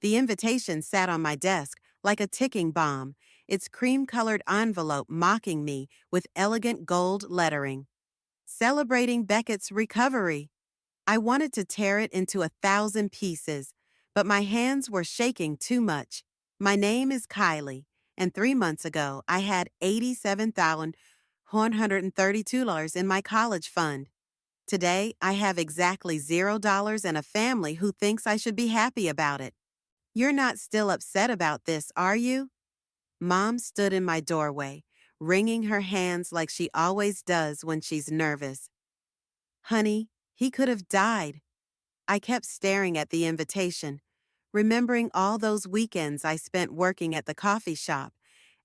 The invitation sat on my desk like a ticking bomb, its cream-colored envelope mocking me with elegant gold lettering. Celebrating Beckett's recovery. I wanted to tear it into 1,000 pieces, but my hands were shaking too much. My name is Kylie, and 3 months ago I had $87,132 in my college fund. Today I have exactly $0 and a family who thinks I should be happy about it. You're not still upset about this, are you? Mom stood in my doorway, wringing her hands like she always does when she's nervous. Honey, he could have died. I kept staring at the invitation, remembering all those weekends I spent working at the coffee shop,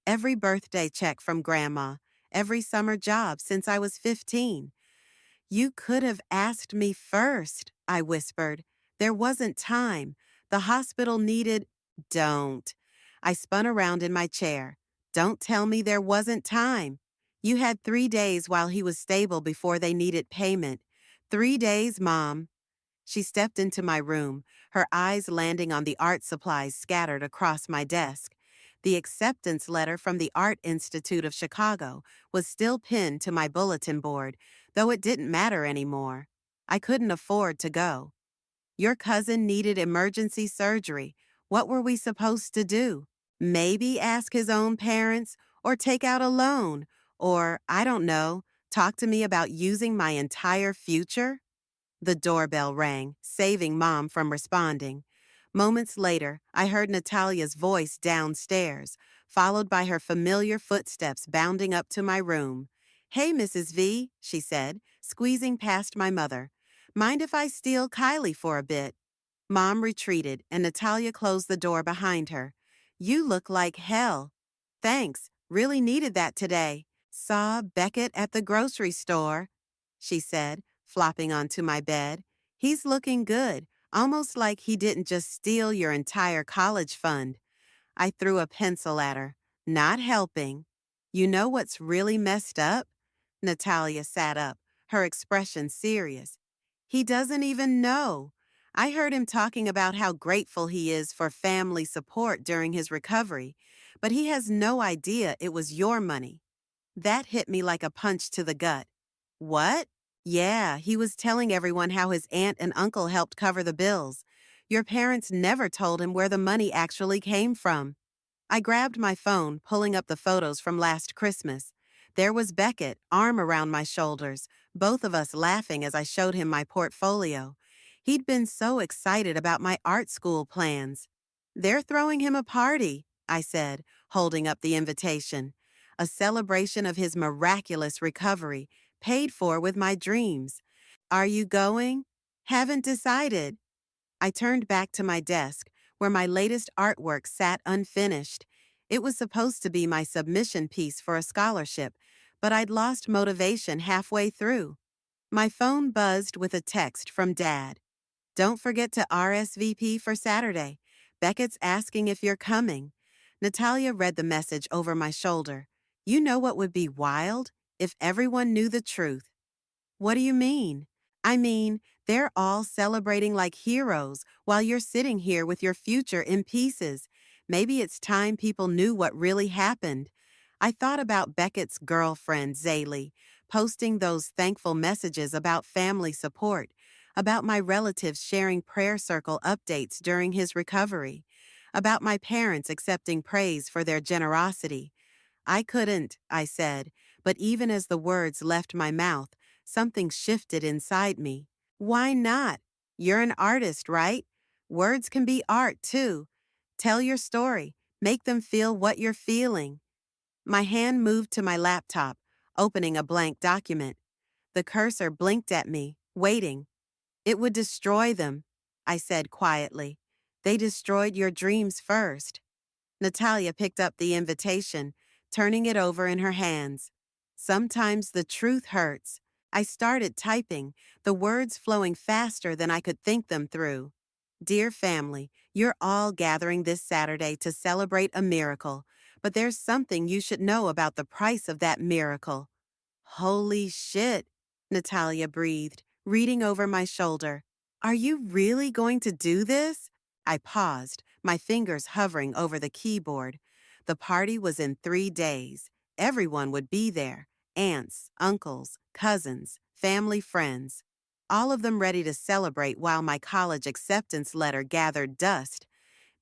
every birthday check from Grandma, every summer job since I was 15. You could have asked me first, I whispered. There wasn't time. The hospital needed. Don't. I spun around in my chair. Don't tell me there wasn't time. You had 3 days while he was stable before they needed payment. 3 days, Mom. She stepped into my room, her eyes landing on the art supplies scattered across my desk. The acceptance letter from the Art Institute of Chicago was still pinned to my bulletin board, though it didn't matter anymore. I couldn't afford to go. Your cousin needed emergency surgery. What were we supposed to do? Maybe ask his own parents, or take out a loan, or, I don't know, talk to me about using my entire future? The doorbell rang, saving Mom from responding. Moments later, I heard Natalia's voice downstairs, followed by her familiar footsteps bounding up to my room. "Hey, Mrs. V," she said, squeezing past my mother. "Mind if I steal Kylie for a bit?" Mom retreated, and Natalia closed the door behind her. "You look like hell." "Thanks, really needed that today. Saw Beckett at the grocery store," she said, flopping onto my bed. "He's looking good, almost like he didn't just steal your entire college fund." I threw a pencil at her. "Not helping." "You know what's really messed up?" Natalia sat up, her expression serious. "He doesn't even know. I heard him talking about how grateful he is for family support during his recovery, but he has no idea it was your money." That hit me like a punch to the gut. "What?" "Yeah, he was telling everyone how his aunt and uncle helped cover the bills. Your parents never told him where the money actually came from." I grabbed my phone, pulling up the photos from last Christmas. There was Beckett, arm around my shoulders, both of us laughing as I showed him my portfolio. He'd been so excited about my art school plans. "They're throwing him a party," I said, holding up the invitation. "A celebration of his miraculous recovery, paid for with my dreams. Are you going?" "Haven't decided." I turned back to my desk, where my latest artwork sat unfinished. It was supposed to be my submission piece for a scholarship, but I'd lost motivation halfway through. My phone buzzed with a text from Dad. "Don't forget to RSVP for Saturday. Beckett's asking if you're coming." Natalia read the message over my shoulder. "You know what would be wild? If everyone knew the truth." "What do you mean?" "I mean, they're all celebrating like heroes while you're sitting here with your future in pieces. Maybe it's time people knew what really happened." I thought about Beckett's girlfriend, Zaylee, posting those thankful messages about family support, about my relatives sharing prayer circle updates during his recovery, about my parents accepting praise for their generosity. "I couldn't," I said, but even as the words left my mouth, something shifted inside me. "Why not? You're an artist, right? Words can be art, too. Tell your story. Make them feel what you're feeling." My hand moved to my laptop, opening a blank document. The cursor blinked at me, waiting. "It would destroy them," I said quietly. "They destroyed your dreams first." Natalia picked up the invitation, turning it over in her hands. "Sometimes the truth hurts." I started typing, the words flowing faster than I could think them through. "Dear family, you're all gathering this Saturday to celebrate a miracle, but there's something you should know about the price of that miracle." "Holy shit," Natalia breathed, reading over my shoulder. "Are you really going to do this?" I paused, my fingers hovering over the keyboard. The party was in 3 days. Everyone would be there: aunts, uncles, cousins, family, friends. All of them ready to celebrate while my college acceptance letter gathered dust.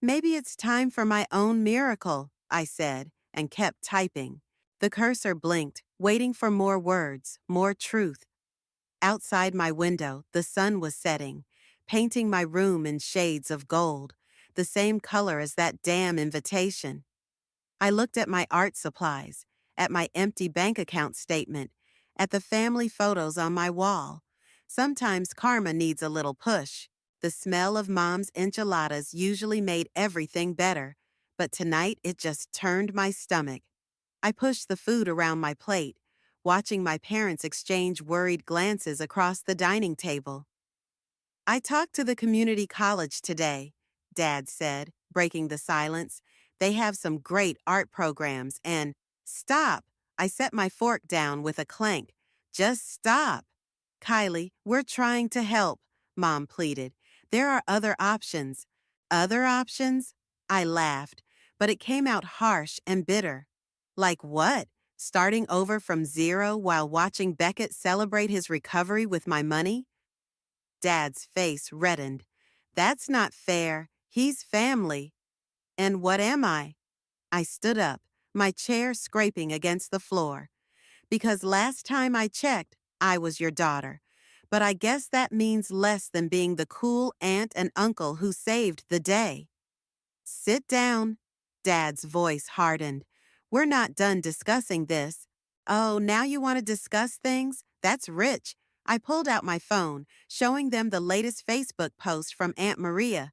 Maybe it's time for my own miracle, I said, and kept typing. The cursor blinked, waiting for more words, more truth. Outside my window, the sun was setting, painting my room in shades of gold, the same color as that damn invitation. I looked at my art supplies, at my empty bank account statement, at the family photos on my wall. Sometimes karma needs a little push. The smell of Mom's enchiladas usually made everything better, but tonight it just turned my stomach. I pushed the food around my plate, watching my parents exchange worried glances across the dining table. I talked to the community college today, Dad said, breaking the silence. They have some great art programs and— Stop! I set my fork down with a clank. Just stop. Kylie, we're trying to help, Mom pleaded. There are other options. Other options? I laughed, but it came out harsh and bitter. Like what? Starting over from zero while watching Beckett celebrate his recovery with my money? Dad's face reddened. That's not fair. He's family. And what am I? I stood up, my chair scraping against the floor. Because last time I checked, I was your daughter. But I guess that means less than being the cool aunt and uncle who saved the day. Sit down. Dad's voice hardened. We're not done discussing this. Oh, now you want to discuss things? That's rich. I pulled out my phone, showing them the latest Facebook post from Aunt Maria.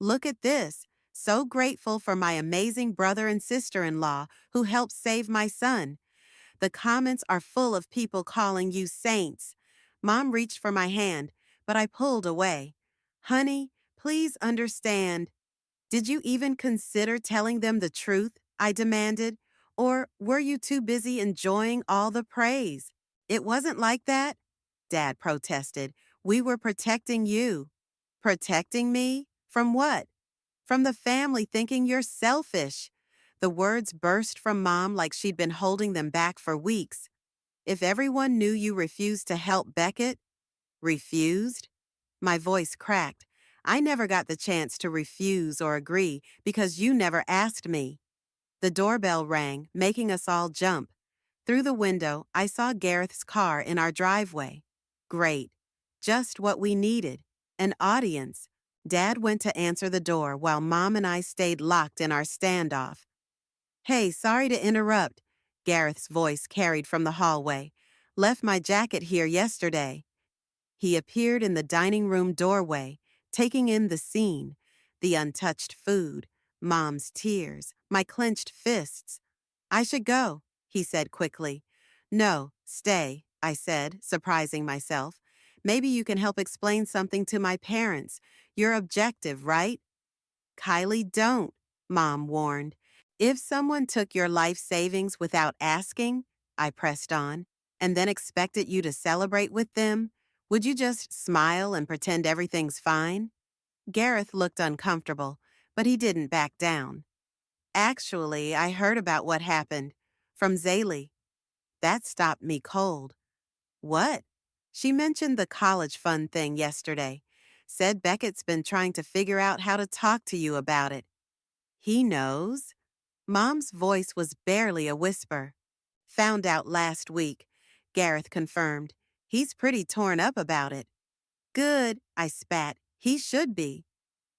Look at this. So grateful for my amazing brother and sister-in-law who helped save my son. The comments are full of people calling you saints. Mom reached for my hand, but I pulled away. Honey, please understand. Did you even consider telling them the truth? I demanded. Or were you too busy enjoying all the praise? It wasn't like that, Dad protested. We were protecting you. Protecting me? From what? From the family thinking you're selfish. The words burst from Mom like she'd been holding them back for weeks. If everyone knew you refused to help Beckett— Refused? My voice cracked. I never got the chance to refuse or agree because you never asked me. The doorbell rang, making us all jump. Through the window, I saw Gareth's car in our driveway. Great. Just what we needed. An audience. Dad went to answer the door while Mom and I stayed locked in our standoff. Hey, sorry to interrupt, Gareth's voice carried from the hallway. Left my jacket here yesterday. He appeared in the dining room doorway, taking in the scene, the untouched food, Mom's tears, my clenched fists. I should go, he said quickly. No, stay, I said, surprising myself. Maybe you can help explain something to my parents. You're objective, right? Kylie, don't, Mom warned. If someone took your life savings without asking, I pressed on, and then expected you to celebrate with them, would you just smile and pretend everything's fine? Gareth looked uncomfortable, but he didn't back down. Actually, I heard about what happened. From Zaylee. That stopped me cold. What? She mentioned the college fund thing yesterday. Said Beckett's been trying to figure out how to talk to you about it. He knows? Mom's voice was barely a whisper. Found out last week, Gareth confirmed. He's pretty torn up about it. Good, I spat. He should be.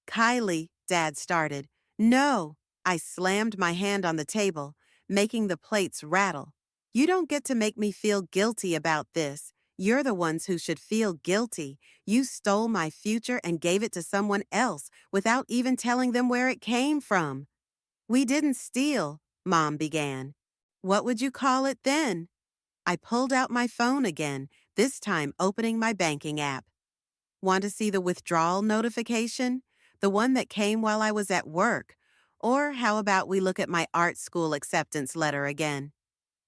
Kylie, Dad started. No, I slammed my hand on the table, making the plates rattle. You don't get to make me feel guilty about this. You're the ones who should feel guilty. You stole my future and gave it to someone else without even telling them where it came from. We didn't steal, Mom began. What would you call it then? I pulled out my phone again, this time opening my banking app. Want to see the withdrawal notification? The one that came while I was at work. Or how about we look at my art school acceptance letter again?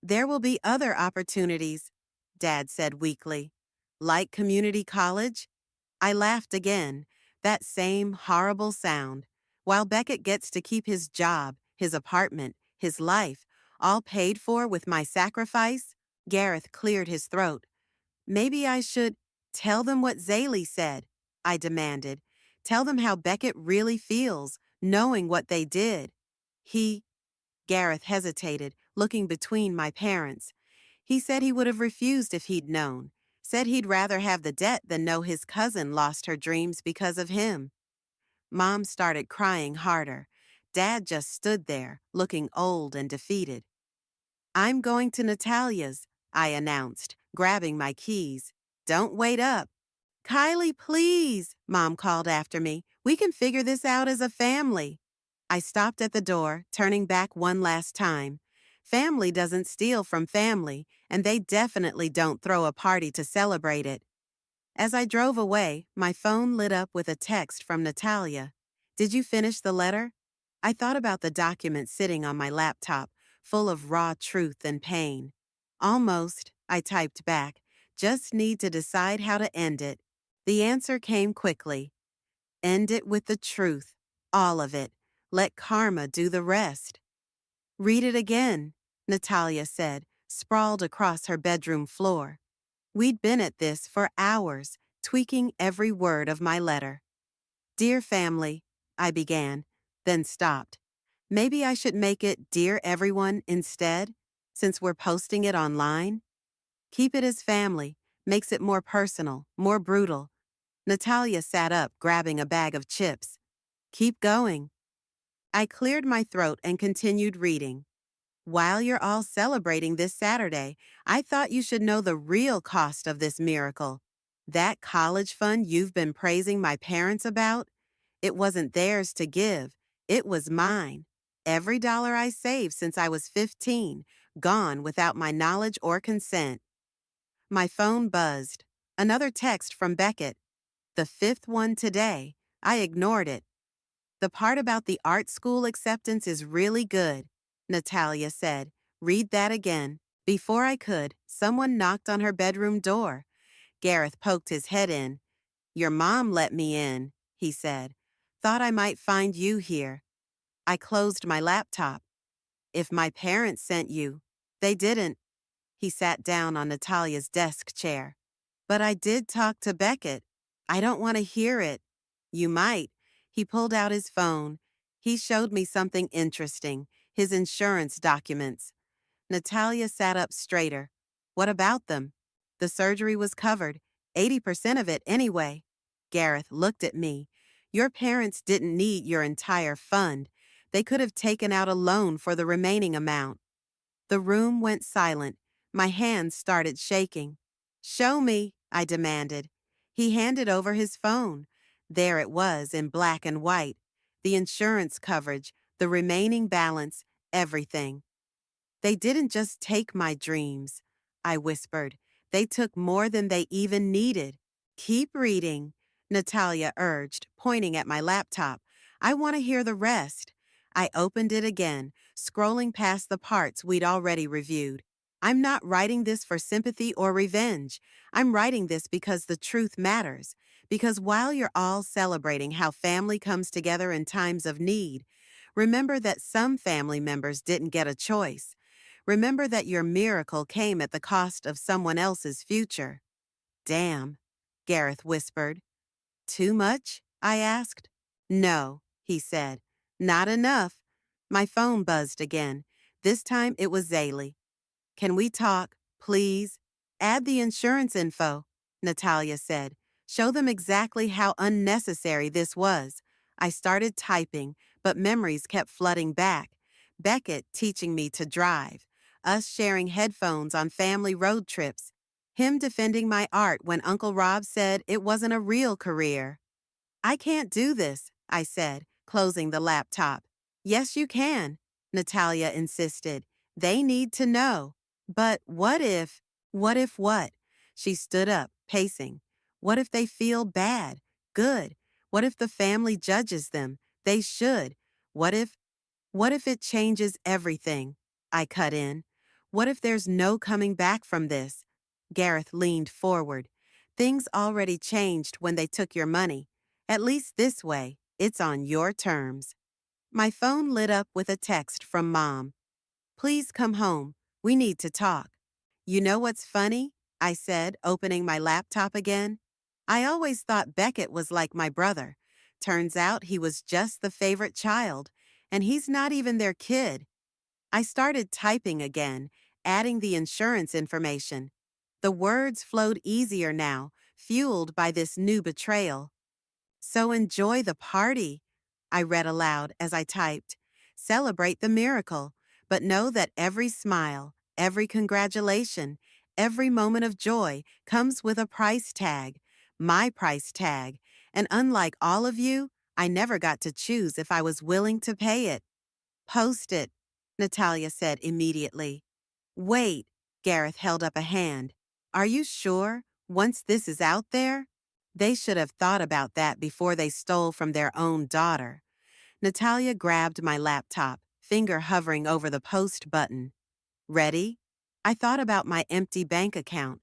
There will be other opportunities, Dad said weakly. Like community college? I laughed again, that same horrible sound. While Beckett gets to keep his job, his apartment, his life, all paid for with my sacrifice, Gareth cleared his throat. Maybe I should tell them what Zaley said, I demanded. Tell them how Beckett really feels, knowing what they did. Gareth hesitated, looking between my parents. He said he would have refused if he'd known. Said he'd rather have the debt than know his cousin lost her dreams because of him. Mom started crying harder. Dad just stood there, looking old and defeated. I'm going to Natalia's, I announced, grabbing my keys. Don't wait up. Kylie, please, Mom called after me. We can figure this out as a family. I stopped at the door, turning back one last time. Family doesn't steal from family, and they definitely don't throw a party to celebrate it. As I drove away, my phone lit up with a text from Natalia. Did you finish the letter? I thought about the document sitting on my laptop, full of raw truth and pain. Almost, I typed back. Just need to decide how to end it. The answer came quickly. End it with the truth. All of it. Let karma do the rest. Read it again, Natalia said, sprawled across her bedroom floor. We'd been at this for hours, tweaking every word of my letter. Dear family, I began, then stopped. Maybe I should make it Dear Everyone instead, since we're posting it online? Keep it as family, makes it more personal, more brutal. Natalia sat up, grabbing a bag of chips. Keep going. I cleared my throat and continued reading. While you're all celebrating this Saturday, I thought you should know the real cost of this miracle. That college fund you've been praising my parents about, it wasn't theirs to give. It was mine. Every dollar I saved since I was 15, gone without my knowledge or consent. My phone buzzed. Another text from Beckett. The fifth one today. I ignored it. The part about the art school acceptance is really good, Natalia said. Read that again. Before I could, someone knocked on her bedroom door. Gareth poked his head in. Your mom let me in, he said. Thought I might find you here. I closed my laptop. If my parents sent you, they didn't. He sat down on Natalia's desk chair. But I did talk to Beckett. I don't want to hear it. You might. He pulled out his phone. He showed me something interesting, his insurance documents. Natalia sat up straighter. What about them? The surgery was covered, 80% of it anyway. Gareth looked at me. Your parents didn't need your entire fund. They could have taken out a loan for the remaining amount. The room went silent. My hands started shaking. Show me, I demanded. He handed over his phone. There it was in black and white. The insurance coverage, the remaining balance, everything. They didn't just take my dreams, I whispered. They took more than they even needed. Keep reading, Natalia urged, pointing at my laptop. I want to hear the rest. I opened it again, scrolling past the parts we'd already reviewed. I'm not writing this for sympathy or revenge. I'm writing this because the truth matters. Because while you're all celebrating how family comes together in times of need, remember that some family members didn't get a choice. Remember that your miracle came at the cost of someone else's future. Damn, Gareth whispered. Too much? I asked. No, he said. Not enough. My phone buzzed again. This time it was Zaley. Can we talk, please? Add the insurance info, Natalia said. Show them exactly how unnecessary this was. I started typing, but memories kept flooding back. Beckett teaching me to drive. Us sharing headphones on family road trips. Him defending my art when Uncle Rob said it wasn't a real career. I can't do this, I said, closing the laptop. Yes, you can, Natalia insisted. They need to know. But what if what? She stood up, pacing. What if they feel bad? Good. What if the family judges them? They should. What if it changes everything? I cut in. What if there's no coming back from this? Gareth leaned forward. Things already changed when they took your money. At least this way. It's on your terms. My phone lit up with a text from Mom. Please come home. We need to talk. You know what's funny? I said, opening my laptop again. I always thought Beckett was like my brother. Turns out he was just the favorite child, and he's not even their kid. I started typing again, adding the insurance information. The words flowed easier now, fueled by this new betrayal. So enjoy the party, I read aloud as I typed. Celebrate the miracle, but know that every smile, every congratulation, every moment of joy comes with a price tag, my price tag, and unlike all of you, I never got to choose if I was willing to pay it. Post it, Natalia said immediately. Wait, Gareth held up a hand. Are you sure, once this is out there? They should have thought about that before they stole from their own daughter. Natalia grabbed my laptop, finger hovering over the post button. Ready? I thought about my empty bank account,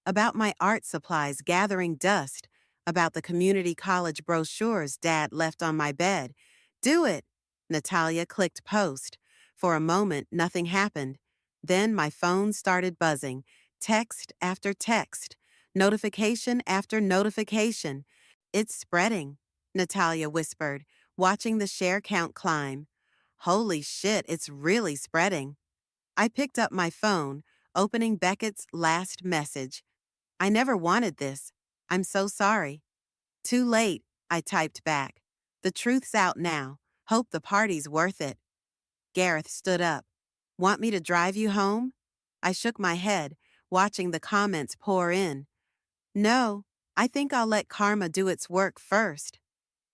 about my art supplies gathering dust, about the community college brochures Dad left on my bed. Do it! Natalia clicked post. For a moment, nothing happened. Then my phone started buzzing, text after text, notification after notification. It's spreading, Natalia whispered, watching the share count climb. Holy shit, it's really spreading. I picked up my phone, opening Beckett's last message. I never wanted this. I'm so sorry. Too late, I typed back. The truth's out now. Hope the party's worth it. Gareth stood up. Want me to drive you home? I shook my head, watching the comments pour in. No, I think I'll let karma do its work first.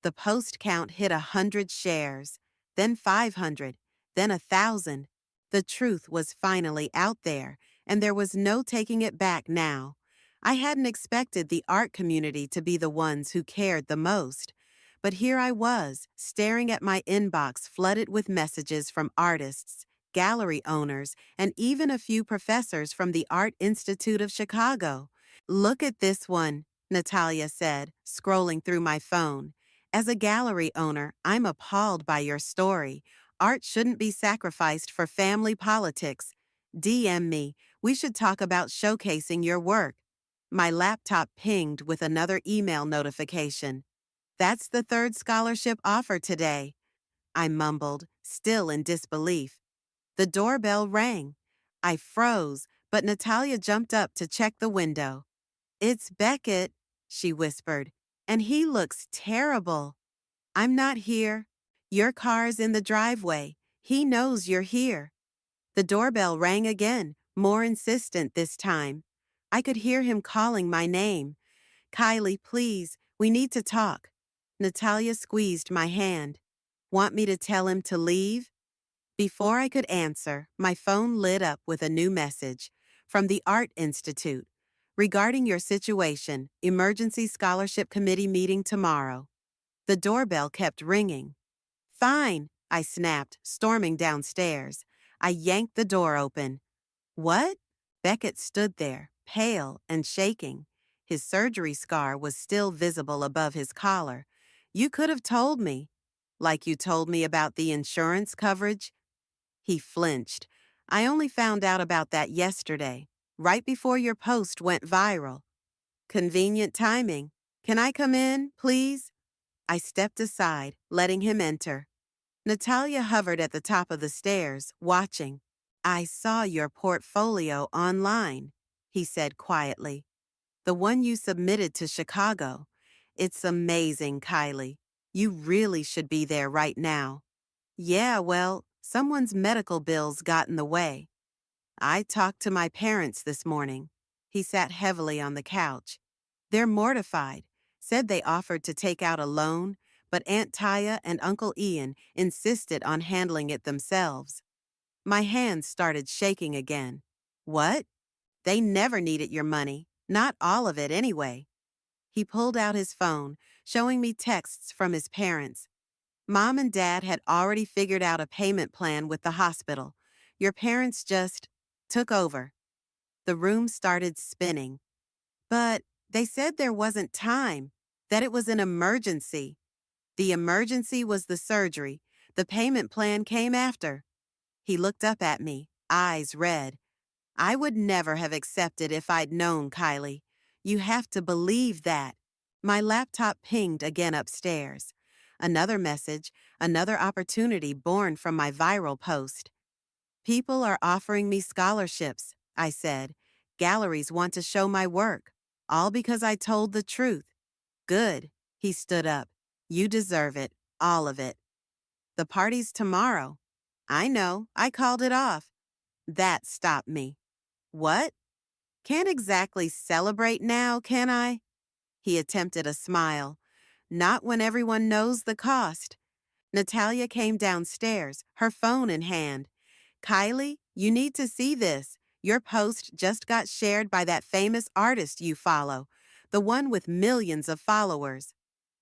The post count hit 100 shares, then 500, then 1,000. The truth was finally out there, and there was no taking it back now. I hadn't expected the art community to be the ones who cared the most. But here I was, staring at my inbox flooded with messages from artists, gallery owners, and even a few professors from the Art Institute of Chicago. Look at this one, Natalia said, scrolling through my phone. As a gallery owner, I'm appalled by your story. Art shouldn't be sacrificed for family politics. DM me. We should talk about showcasing your work. My laptop pinged with another email notification. That's the third scholarship offer today, I mumbled, still in disbelief. The doorbell rang. I froze, but Natalia jumped up to check the window. It's Beckett, she whispered, and he looks terrible. I'm not here. Your car's in the driveway. He knows you're here. The doorbell rang again, more insistent this time. I could hear him calling my name. Kylie, please, we need to talk. Natalia squeezed my hand. Want me to tell him to leave? Before I could answer, my phone lit up with a new message from the Art Institute. Regarding your situation, emergency scholarship committee meeting tomorrow. The doorbell kept ringing. Fine, I snapped, storming downstairs. I yanked the door open. What? Beckett stood there, pale and shaking. His surgery scar was still visible above his collar. You could have told me. Like you told me about the insurance coverage? He flinched. I only found out about that yesterday, right before your post went viral. Convenient timing. Can I come in, please? I stepped aside, letting him enter. Natalia hovered at the top of the stairs, watching. I saw your portfolio online, he said quietly. The one you submitted to Chicago. It's amazing, Kylie. You really should be there right now. Yeah, well, someone's medical bills got in the way. I talked to my parents this morning. He sat heavily on the couch. They're mortified, said they offered to take out a loan, but Aunt Taya and Uncle Ian insisted on handling it themselves. My hands started shaking again. What? They never needed your money, not all of it anyway. He pulled out his phone, showing me texts from his parents. Mom and Dad had already figured out a payment plan with the hospital. Your parents just took over. The room started spinning. But they said there wasn't time, that it was an emergency. The emergency was the surgery. The payment plan came after. He looked up at me, eyes red. I would never have accepted if I'd known, Kylie. You have to believe that. My laptop pinged again upstairs. Another message, another opportunity born from my viral post. People are offering me scholarships, I said. Galleries want to show my work. All because I told the truth. Good. He stood up. You deserve it. All of it. The party's tomorrow. I know. I called it off. That stopped me. What? Can't exactly celebrate now, can I? He attempted a smile. Not when everyone knows the cost. Natalia came downstairs, her phone in hand. Kylie, you need to see this. Your post just got shared by that famous artist you follow, the one with millions of followers.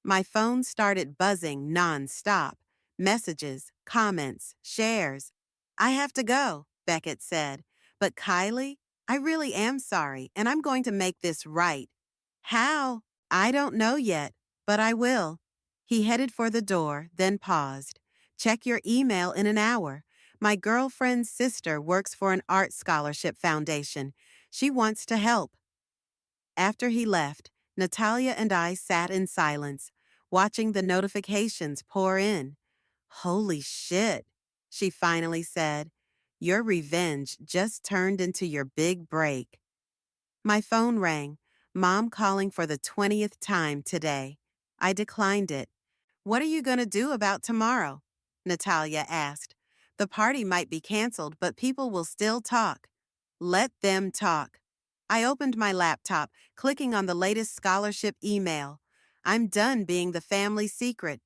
My phone started buzzing non-stop. Messages, comments, shares. I have to go, Beckett said. But Kylie, I really am sorry, and I'm going to make this right. How? I don't know yet, but I will. He headed for the door, then paused. Check your email in an hour. My girlfriend's sister works for an art scholarship foundation. She wants to help. After he left, Natalia and I sat in silence, watching the notifications pour in. Holy shit, she finally said. Your revenge just turned into your big break. My phone rang, Mom calling for the 20th time today. I declined it. What are you going to do about tomorrow? Natalia asked. The party might be canceled, but people will still talk. Let them talk. I opened my laptop, clicking on the latest scholarship email. I'm done being the family secret.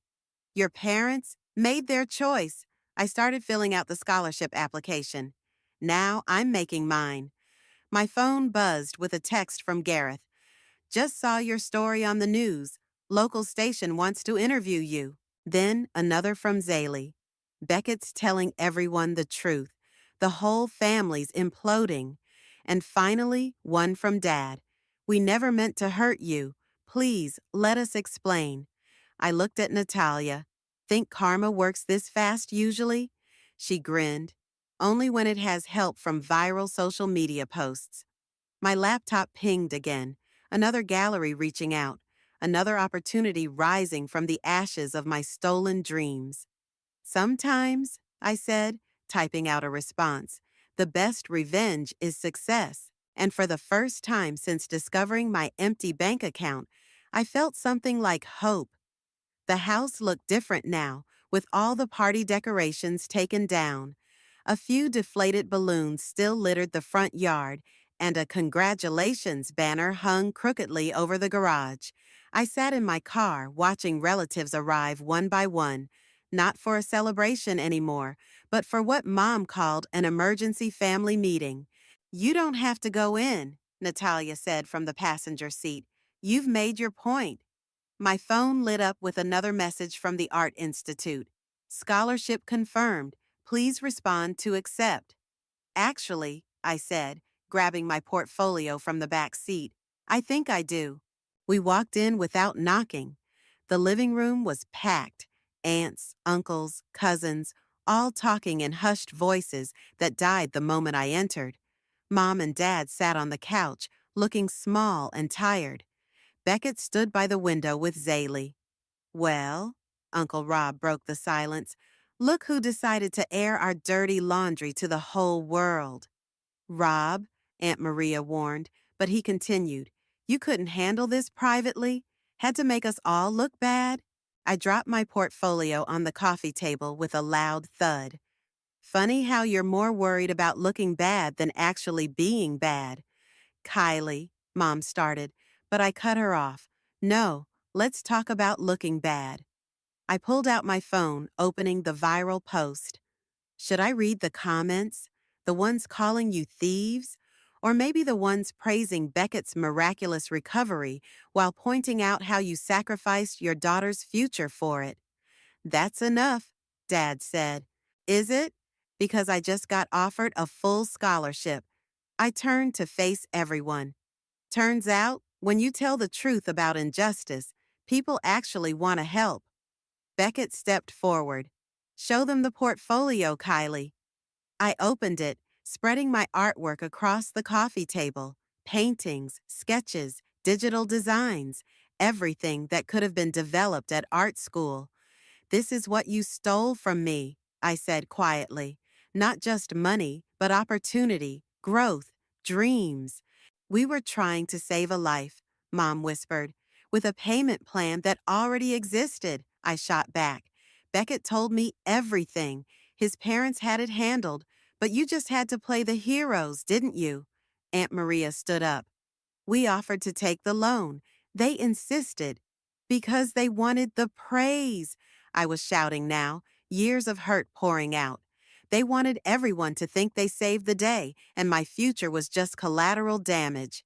Your parents made their choice. I started filling out the scholarship application. Now I'm making mine. My phone buzzed with a text from Gareth. Just saw your story on the news. Local station wants to interview you. Then another from Zaylee. Beckett's telling everyone the truth. The whole family's imploding. And finally, one from Dad. We never meant to hurt you. Please, let us explain. I looked at Natalia. Think karma works this fast usually? She grinned. Only when it has help from viral social media posts. My laptop pinged again. Another gallery reaching out. Another opportunity rising from the ashes of my stolen dreams. Sometimes, I said, typing out a response, the best revenge is success. And for the first time since discovering my empty bank account, I felt something like hope. The house looked different now, with all the party decorations taken down. A few deflated balloons still littered the front yard, and a congratulations banner hung crookedly over the garage. I sat in my car, watching relatives arrive one by one, not for a celebration anymore, but for what Mom called an emergency family meeting. You don't have to go in, Natalia said from the passenger seat. You've made your point. My phone lit up with another message from the Art Institute. Scholarship confirmed. Please respond to accept. Actually, I said, grabbing my portfolio from the back seat, I think I do. We walked in without knocking. The living room was packed. Aunts, uncles, cousins, all talking in hushed voices that died the moment I entered. Mom and Dad sat on the couch, looking small and tired. Beckett stood by the window with Zaylee. Well, Uncle Rob broke the silence. Look who decided to air our dirty laundry to the whole world. Rob, Aunt Maria warned, but he continued. You couldn't handle this privately? Had to make us all look bad? I dropped my portfolio on the coffee table with a loud thud. Funny how you're more worried about looking bad than actually being bad. Kylie, Mom started, but I cut her off. No, let's talk about looking bad. I pulled out my phone, opening the viral post. Should I read the comments? The ones calling you thieves? Or maybe the ones praising Beckett's miraculous recovery while pointing out how you sacrificed your daughter's future for it? That's enough, Dad said. Is it? Because I just got offered a full scholarship. I turned to face everyone. Turns out, when you tell the truth about injustice, people actually want to help. Beckett stepped forward. Show them the portfolio, Kylie. I opened it, spreading my artwork across the coffee table. Paintings, sketches, digital designs, everything that could have been developed at art school. This is what you stole from me, I said quietly. Not just money, but opportunity, growth, dreams. We were trying to save a life, Mom whispered. With a payment plan that already existed, I shot back. Beckett told me everything. His parents had it handled, but you just had to play the heroes, didn't you? Aunt Maria stood up. We offered to take the loan. They insisted. Because they wanted the praise. I was shouting now, years of hurt pouring out. They wanted everyone to think they saved the day, and my future was just collateral damage.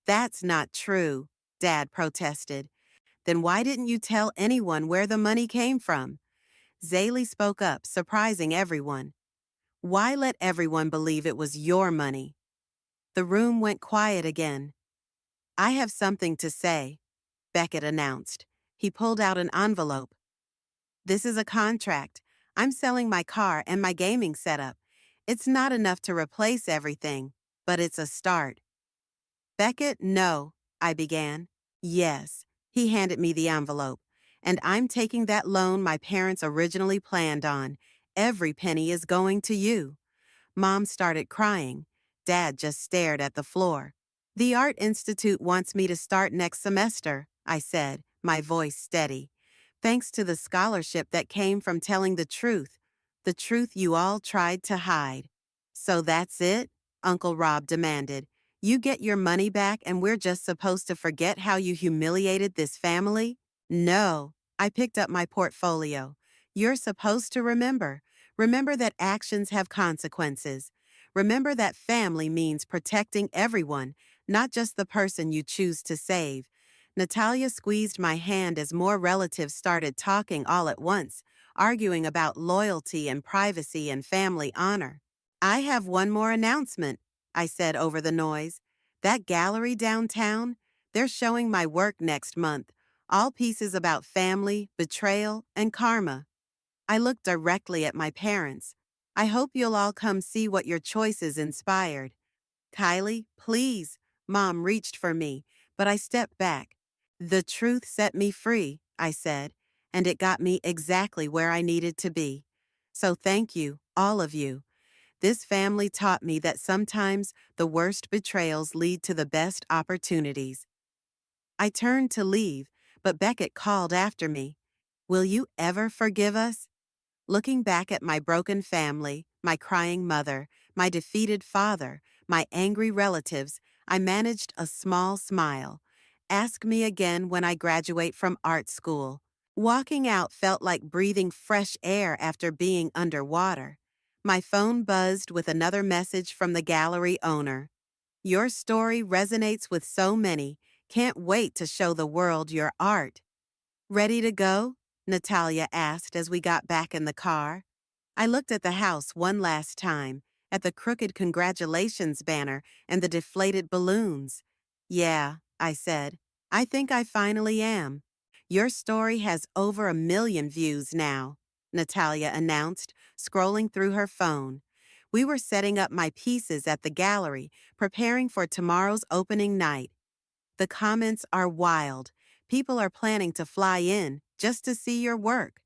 That's not true, Dad protested. Then why didn't you tell anyone where the money came from? Zaley spoke up, surprising everyone. Why let everyone believe it was your money? The room went quiet again. I have something to say, Beckett announced. He pulled out an envelope. This is a contract. I'm selling my car and my gaming setup. It's not enough to replace everything, but it's a start. Beckett, no, I began. Yes, he handed me the envelope. And I'm taking that loan my parents originally planned on. Every penny is going to you. Mom started crying. Dad just stared at the floor. The Art Institute wants me to start next semester, I said, my voice steady. Thanks to the scholarship that came from telling the truth you all tried to hide. So that's it? Uncle Rob demanded. You get your money back and we're just supposed to forget how you humiliated this family? No. I picked up my portfolio. You're supposed to remember. Remember that actions have consequences. Remember that family means protecting everyone, not just the person you choose to save. Natalia squeezed my hand as more relatives started talking all at once, arguing about loyalty and privacy and family honor. I have one more announcement, I said over the noise. That gallery downtown, they're showing my work next month, all pieces about family, betrayal, and karma. I looked directly at my parents. I hope you'll all come see what your choices inspired. Kylie, please. Mom reached for me, but I stepped back. The truth set me free, I said, and it got me exactly where I needed to be. So thank you, all of you. This family taught me that sometimes the worst betrayals lead to the best opportunities. I turned to leave, but Beckett called after me. Will you ever forgive us? Looking back at my broken family, my crying mother, my defeated father, my angry relatives, I managed a small smile. Ask me again when I graduate from art school. Walking out felt like breathing fresh air after being underwater. My phone buzzed with another message from the gallery owner. Your story resonates with so many. Can't wait to show the world your art. Ready to go? Natalia asked as we got back in the car. I looked at the house one last time, at the crooked congratulations banner and the deflated balloons. Yeah, I said. I think I finally am. Your story has over 1 million views now, Natalia announced, scrolling through her phone. We were setting up my pieces at the gallery, preparing for tomorrow's opening night. The comments are wild. People are planning to fly in just to see your work.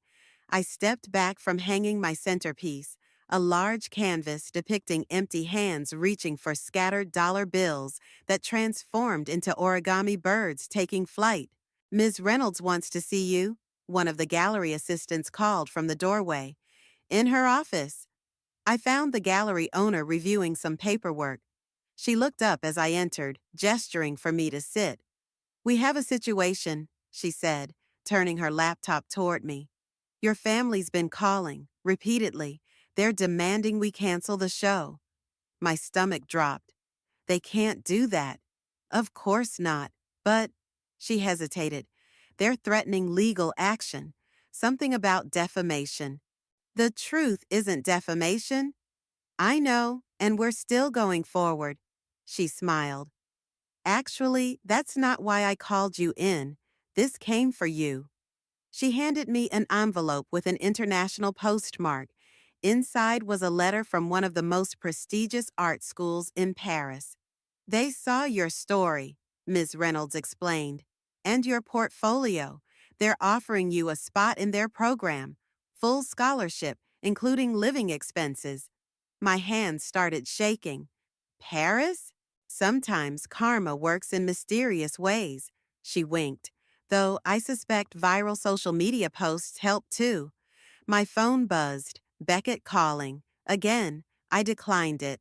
I stepped back from hanging my centerpiece, a large canvas depicting empty hands reaching for scattered dollar bills that transformed into origami birds taking flight. Ms. Reynolds wants to see you, one of the gallery assistants called from the doorway. In her office. I found the gallery owner reviewing some paperwork. She looked up as I entered, gesturing for me to sit. We have a situation, she said, turning her laptop toward me. Your family's been calling, repeatedly. They're demanding we cancel the show. My stomach dropped. They can't do that. Of course not. But, she hesitated. They're threatening legal action. Something about defamation. The truth isn't defamation. I know, and we're still going forward. She smiled. Actually, that's not why I called you in. This came for you. She handed me an envelope with an international postmark. Inside was a letter from one of the most prestigious art schools in Paris. They saw your story, Ms. Reynolds explained, and your portfolio. They're offering you a spot in their program, full scholarship, including living expenses. My hands started shaking. Paris? Sometimes karma works in mysterious ways. She winked, though I suspect viral social media posts help too. My phone buzzed, Beckett calling. Again, I declined it.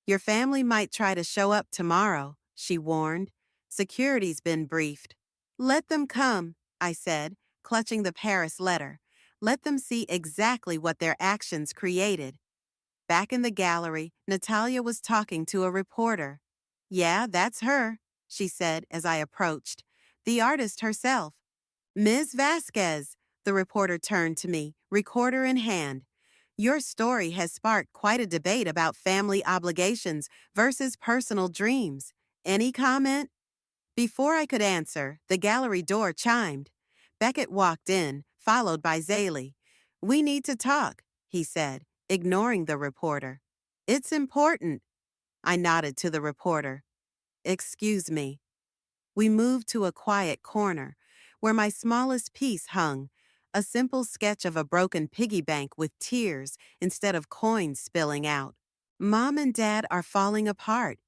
Your family might try to show up tomorrow, she warned. Security's been briefed. Let them come, I said, clutching the Paris letter. Let them see exactly what their actions created. Back in the gallery, Natalia was talking to a reporter. Yeah, that's her, she said as I approached. The artist herself. Ms. Vasquez, the reporter turned to me, recorder in hand. Your story has sparked quite a debate about family obligations versus personal dreams. Any comment? Before I could answer, the gallery door chimed. Beckett walked in, followed by Zaley. We need to talk, he said, ignoring the reporter. It's important. I nodded to the reporter. Excuse me. We moved to a quiet corner, where my smallest piece hung, a simple sketch of a broken piggy bank with tears instead of coins spilling out. Mom and Dad are falling apart,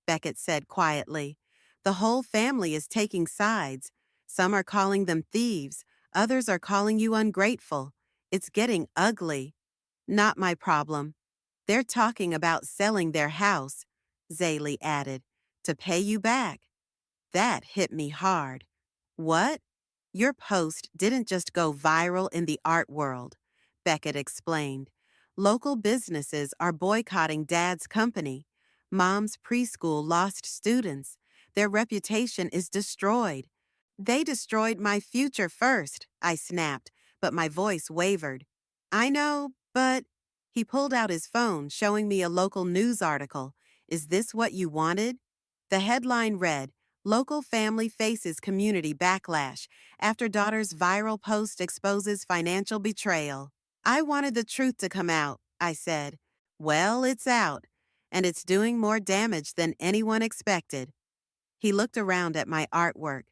Beckett said quietly. The whole family is taking sides. Some are calling them thieves, others are calling you ungrateful. It's getting ugly. Not my problem. They're talking about selling their house, Zaley added, to pay you back. That hit me hard. What? Your post didn't just go viral in the art world, Beckett explained. Local businesses are boycotting Dad's company. Mom's preschool lost students. Their reputation is destroyed. They destroyed my future first, I snapped, but my voice wavered. I know, but... He pulled out his phone, showing me a local news article. Is this what you wanted? The headline read, Local family faces community backlash after daughter's viral post exposes financial betrayal. I wanted the truth to come out, I said. Well, it's out, and it's doing more damage than anyone expected. He looked around at my artwork.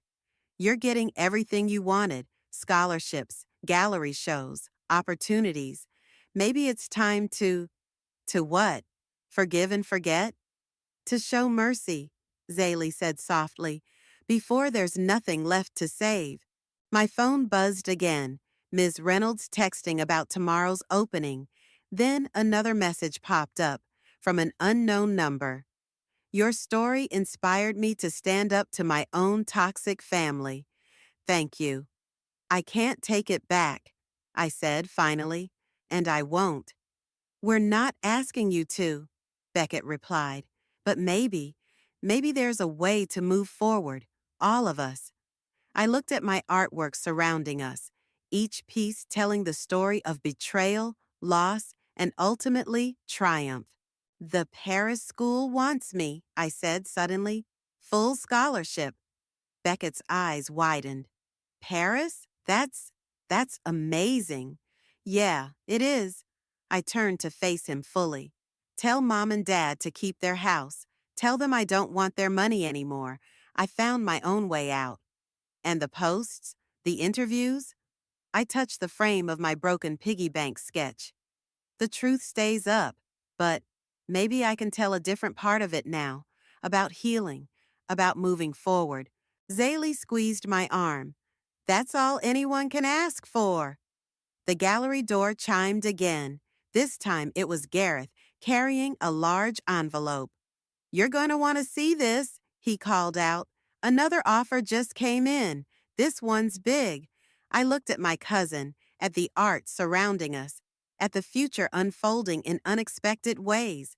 You're getting everything you wanted, scholarships, gallery shows, opportunities. Maybe it's time to what? Forgive and forget? To show mercy, Zaley said softly, before there's nothing left to save. My phone buzzed again, Ms. Reynolds texting about tomorrow's opening. Then another message popped up from an unknown number. Your story inspired me to stand up to my own toxic family. Thank you. I can't take it back, I said finally, and I won't. We're not asking you to, Beckett replied, but maybe there's a way to move forward, all of us. I looked at my artwork surrounding us, each piece telling the story of betrayal, loss, and ultimately triumph. The Paris school wants me, I said suddenly. Full scholarship. Beckett's eyes widened. Paris? That's amazing. Yeah, it is. I turned to face him fully. Tell Mom and Dad to keep their house. Tell them I don't want their money anymore. I found my own way out. And the posts? The interviews? I touched the frame of my broken piggy bank sketch. The truth stays up, but maybe I can tell a different part of it now, about healing, about moving forward. Zaley squeezed my arm. That's all anyone can ask for. The gallery door chimed again. This time it was Gareth, carrying a large envelope. You're going to want to see this, he called out. Another offer just came in. This one's big. I looked at my cousin, at the art surrounding us, at the future unfolding in unexpected ways.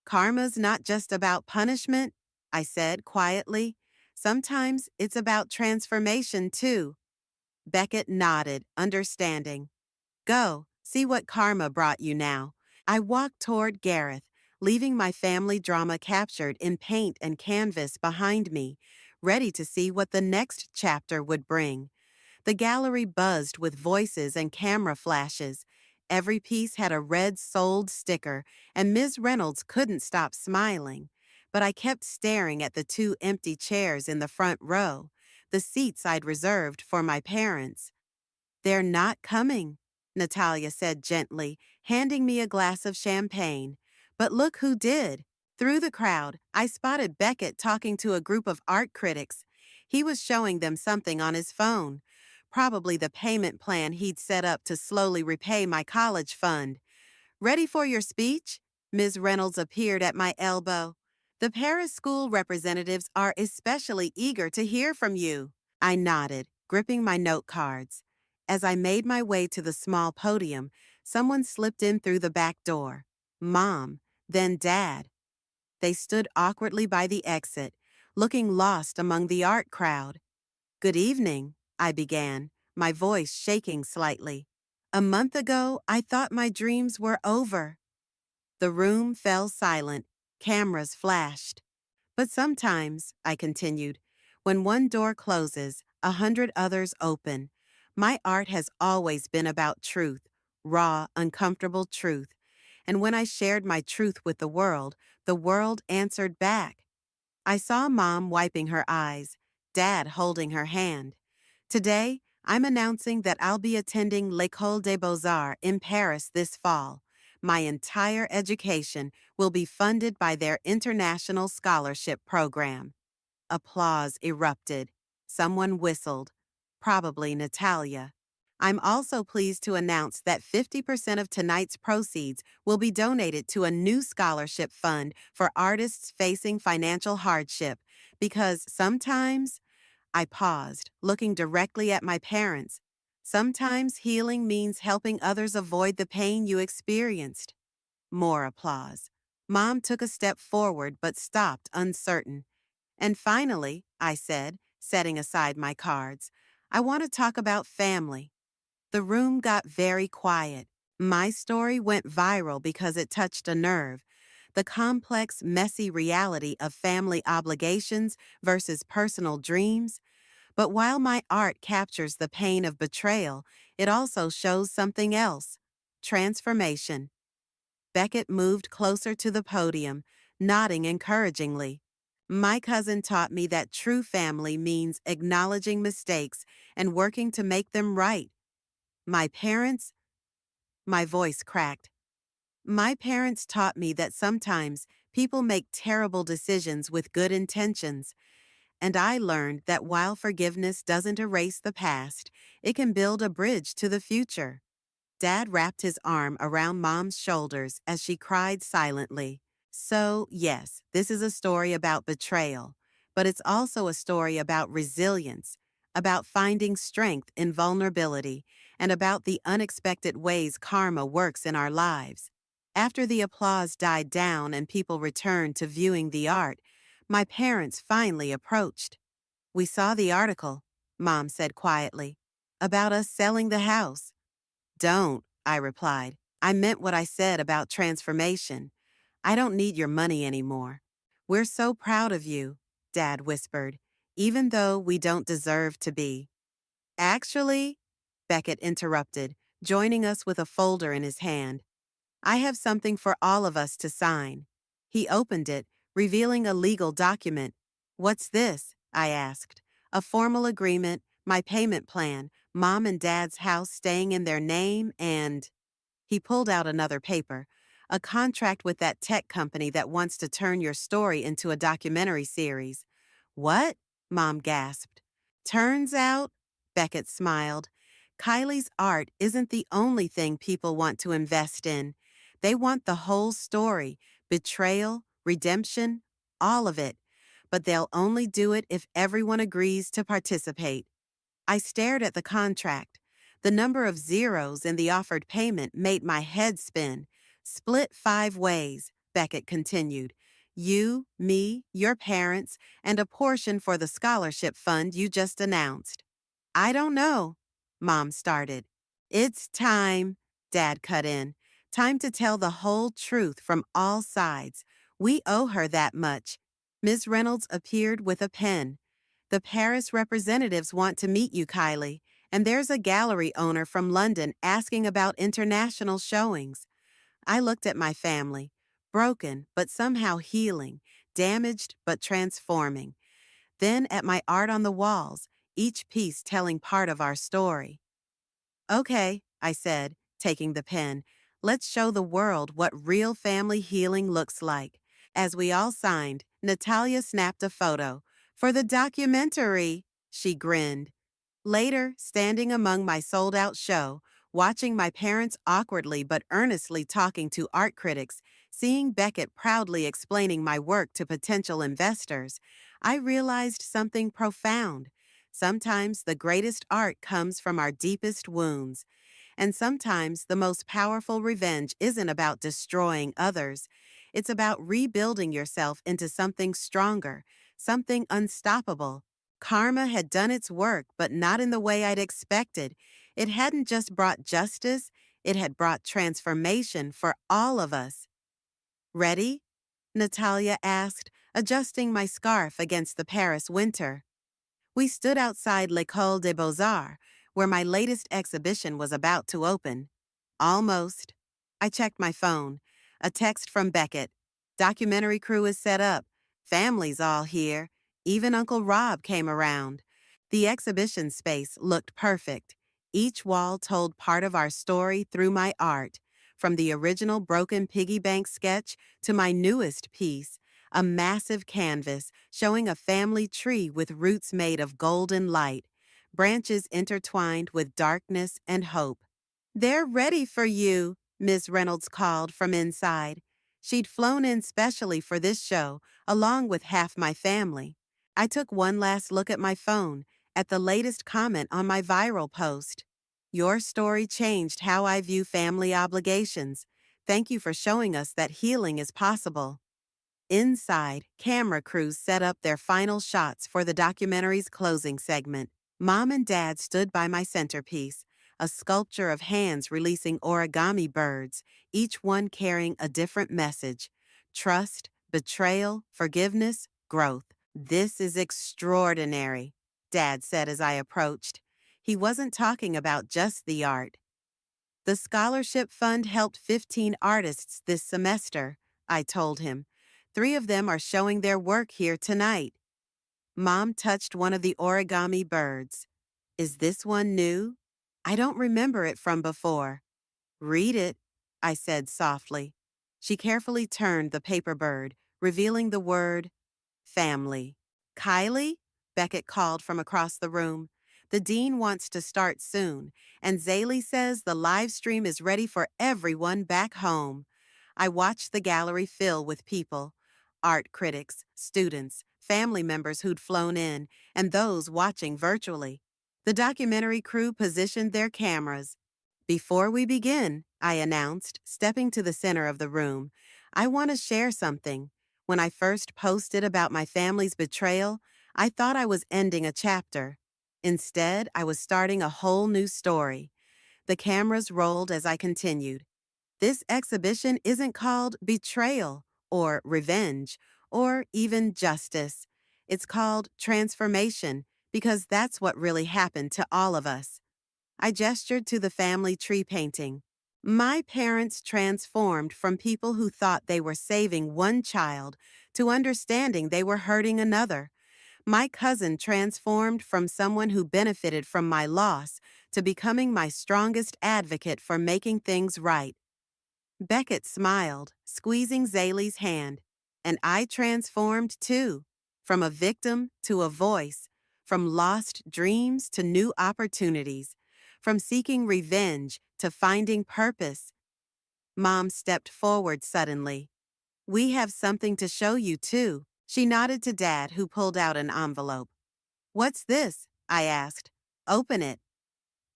Karma's not just about punishment, I said quietly. Sometimes it's about transformation, too. Beckett nodded, understanding. Go, see what karma brought you now. I walked toward Gareth, leaving my family drama captured in paint and canvas behind me, ready to see what the next chapter would bring. The gallery buzzed with voices and camera flashes. Every piece had a red sold sticker, and Ms. Reynolds couldn't stop smiling. But I kept staring at the two empty chairs in the front row, the seats I'd reserved for my parents. "They're not coming," Natalia said gently, handing me a glass of champagne. But look who did. Through the crowd, I spotted Beckett talking to a group of art critics. He was showing them something on his phone, probably the payment plan he'd set up to slowly repay my college fund. "Ready for your speech?" Ms. Reynolds appeared at my elbow. "The Paris school representatives are especially eager to hear from you." I nodded, gripping my note cards. As I made my way to the small podium, someone slipped in through the back door. Mom, then Dad. They stood awkwardly by the exit, looking lost among the art crowd. "Good evening," I began, my voice shaking slightly. "A month ago, I thought my dreams were over." The room fell silent. Cameras flashed. "But sometimes," I continued, "when one door closes, 100 others open. My art has always been about truth, raw, uncomfortable truth. And when I shared my truth with the world answered back." I saw Mom wiping her eyes, Dad holding her hand. "Today, I'm announcing that I'll be attending l'École des Beaux-Arts in Paris this fall. My entire education will be funded by their international scholarship program." Applause erupted. Someone whistled. Probably Natalia. "I'm also pleased to announce that 50% of tonight's proceeds will be donated to a new scholarship fund for artists facing financial hardship, because sometimes—" I paused, looking directly at my parents. "Sometimes healing means helping others avoid the pain you experienced." More applause. Mom took a step forward but stopped, uncertain. "And finally," I said, setting aside my cards, "I want to talk about family." The room got very quiet. My story went viral because it touched a nerve. The complex, messy reality of family obligations versus personal dreams. But while my art captures the pain of betrayal, it also shows something else: transformation. Beckett moved closer to the podium, nodding encouragingly. "My cousin taught me that true family means acknowledging mistakes and working to make them right. My parents—" My voice cracked. "My parents taught me that sometimes people make terrible decisions with good intentions. And I learned that while forgiveness doesn't erase the past, it can build a bridge to the future." Dad wrapped his arm around Mom's shoulders as she cried silently. "So, yes, this is a story about betrayal, but it's also a story about resilience, about finding strength in vulnerability, and about the unexpected ways karma works in our lives." After the applause died down and people returned to viewing the art, my parents finally approached. "We saw the article," Mom said quietly, "about us selling the house." "Don't," I replied. "I meant what I said about transformation. I don't need your money anymore." "We're so proud of you," Dad whispered, "even though we don't deserve to be." "Actually," Beckett interrupted, joining us with a folder in his hand, "I have something for all of us to sign." He opened it, revealing a legal document. "What's this?" I asked. "A formal agreement, my payment plan, Mom and Dad's house staying in their name, and—" He pulled out another paper. "A contract with that tech company that wants to turn your story into a documentary series." "What?" Mom gasped. "Turns out," Beckett smiled, "Kylie's art isn't the only thing people want to invest in. They want the whole story, betrayal, redemption, all of it. But they'll only do it if everyone agrees to participate." I stared at the contract. The number of zeros in the offered payment made my head spin. "Split 5 ways," Beckett continued. "You, me, your parents, and a portion for the scholarship fund you just announced." "I don't know," Mom started. "It's time," Dad cut in. "Time to tell the whole truth from all sides. We owe her that much." Ms. Reynolds appeared with a pen. "The Paris representatives want to meet you, Kylie, And there's a gallery owner from London asking about international showings. I looked at my family, broken but somehow healing, damaged but transforming. Then at my art on the walls, each piece telling part of our story. Okay, I said, taking the pen. Let's show the world what real family healing looks like. As we all signed, Natalia snapped a photo. For the documentary, she grinned. Later, standing among my sold-out show, watching my parents awkwardly but earnestly talking to art critics, seeing Beckett proudly explaining my work to potential investors, I realized something profound. Sometimes the greatest art comes from our deepest wounds. And sometimes the most powerful revenge isn't about destroying others. It's about rebuilding yourself into something stronger, something unstoppable. Karma had done its work, but not in the way I'd expected. It hadn't just brought justice, it had brought transformation for all of us. Ready? Natalia asked, adjusting my scarf against the Paris winter. We stood outside l'École des Beaux-Arts, where my latest exhibition was about to open. Almost. I checked my phone. A text from Beckett. Documentary crew is set up. Family's all here. Even Uncle Rob came around. The exhibition space looked perfect. Each wall told part of our story through my art, from the original broken piggy bank sketch to my newest piece, a massive canvas showing a family tree with roots made of golden light, branches intertwined with darkness and hope. They're ready for you, Miss Reynolds called from inside. She'd flown in specially for this show, along with half my family. I took one last look at my phone, at the latest comment on my viral post. Your story changed how I view family obligations. Thank you for showing us that healing is possible. Inside, camera crews set up their final shots for the documentary's closing segment. Mom and Dad stood by my centerpiece, a sculpture of hands releasing origami birds, each one carrying a different message: trust, betrayal, forgiveness, growth. This is extraordinary, Dad said as I approached. He wasn't talking about just the art. The scholarship fund helped 15 artists this semester, I told him. 3 of them are showing their work here tonight. Mom touched one of the origami birds. Is this one new? I don't remember it from before. Read it, I said softly. She carefully turned the paper bird, revealing the word family. Kylie? Beckett called from across the room. The dean wants to start soon, and Zaley says the live stream is ready for everyone back home. I watched the gallery fill with people: art critics, students, family members who'd flown in, and those watching virtually. The documentary crew positioned their cameras. Before we begin, I announced, stepping to the center of the room, I want to share something. When I first posted about my family's betrayal, I thought I was ending a chapter. Instead, I was starting a whole new story. The cameras rolled as I continued. This exhibition isn't called betrayal or revenge or even justice. It's called transformation because that's what really happened to all of us. I gestured to the family tree painting. My parents transformed from people who thought they were saving one child to understanding they were hurting another. My cousin transformed from someone who benefited from my loss to becoming my strongest advocate for making things right. Beckett smiled, squeezing Zaley's hand. And I transformed too, from a victim to a voice, from lost dreams to new opportunities, from seeking revenge to finding purpose. Mom stepped forward suddenly. We have something to show you too. She nodded to Dad, who pulled out an envelope. What's this? I asked. Open it.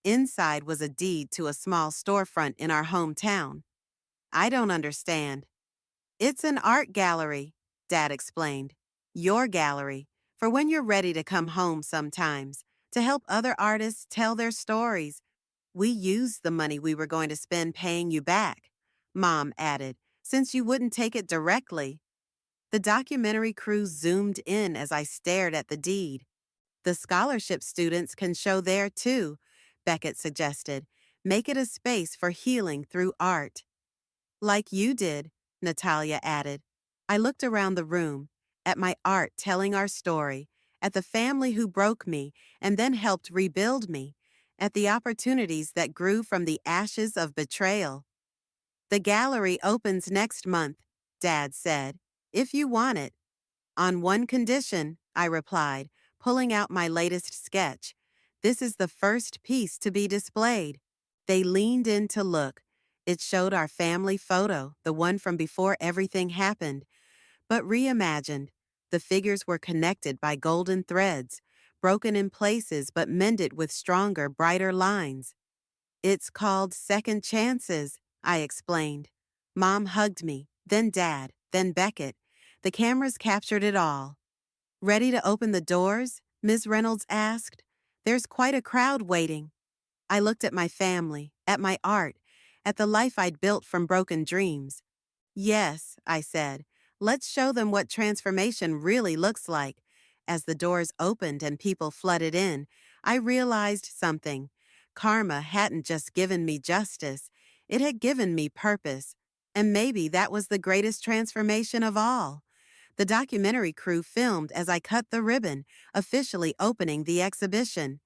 Inside was a deed to a small storefront in our hometown. I don't understand. It's an art gallery, Dad explained. Your gallery, for when you're ready to come home sometimes, to help other artists tell their stories. We used the money we were going to spend paying you back, Mom added, since you wouldn't take it directly. The documentary crew zoomed in as I stared at the deed. The scholarship students can show there too. Beckett suggested. Make it a space for healing through art. Like you did, Natalia added. I looked around the room, at my art telling our story, at the family who broke me and then helped rebuild me, at the opportunities that grew from the ashes of betrayal. The gallery opens next month, Dad said, if you want it. On one condition, I replied, pulling out my latest sketch. This is the first piece to be displayed. They leaned in to look. It showed our family photo, the one from before everything happened, but reimagined. The figures were connected by golden threads, broken in places but mended with stronger, brighter lines. It's called Second Chances, I explained. Mom hugged me, then Dad, then Beckett. The cameras captured it all. Ready to open the doors? Ms. Reynolds asked. There's quite a crowd waiting. I looked at my family, at my art, at the life I'd built from broken dreams. Yes, I said. Let's show them what transformation really looks like. As the doors opened and people flooded in, I realized something. Karma hadn't just given me justice, it had given me purpose. And maybe that was the greatest transformation of all. The documentary crew filmed as I cut the ribbon, officially opening the exhibition.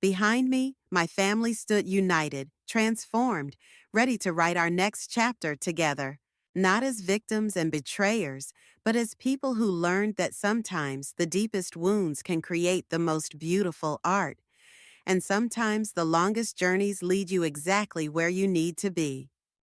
Behind me, my family stood united, transformed, ready to write our next chapter together. Not as victims and betrayers, but as people who learned that sometimes the deepest wounds can create the most beautiful art. And sometimes the longest journeys lead you exactly where you need to be.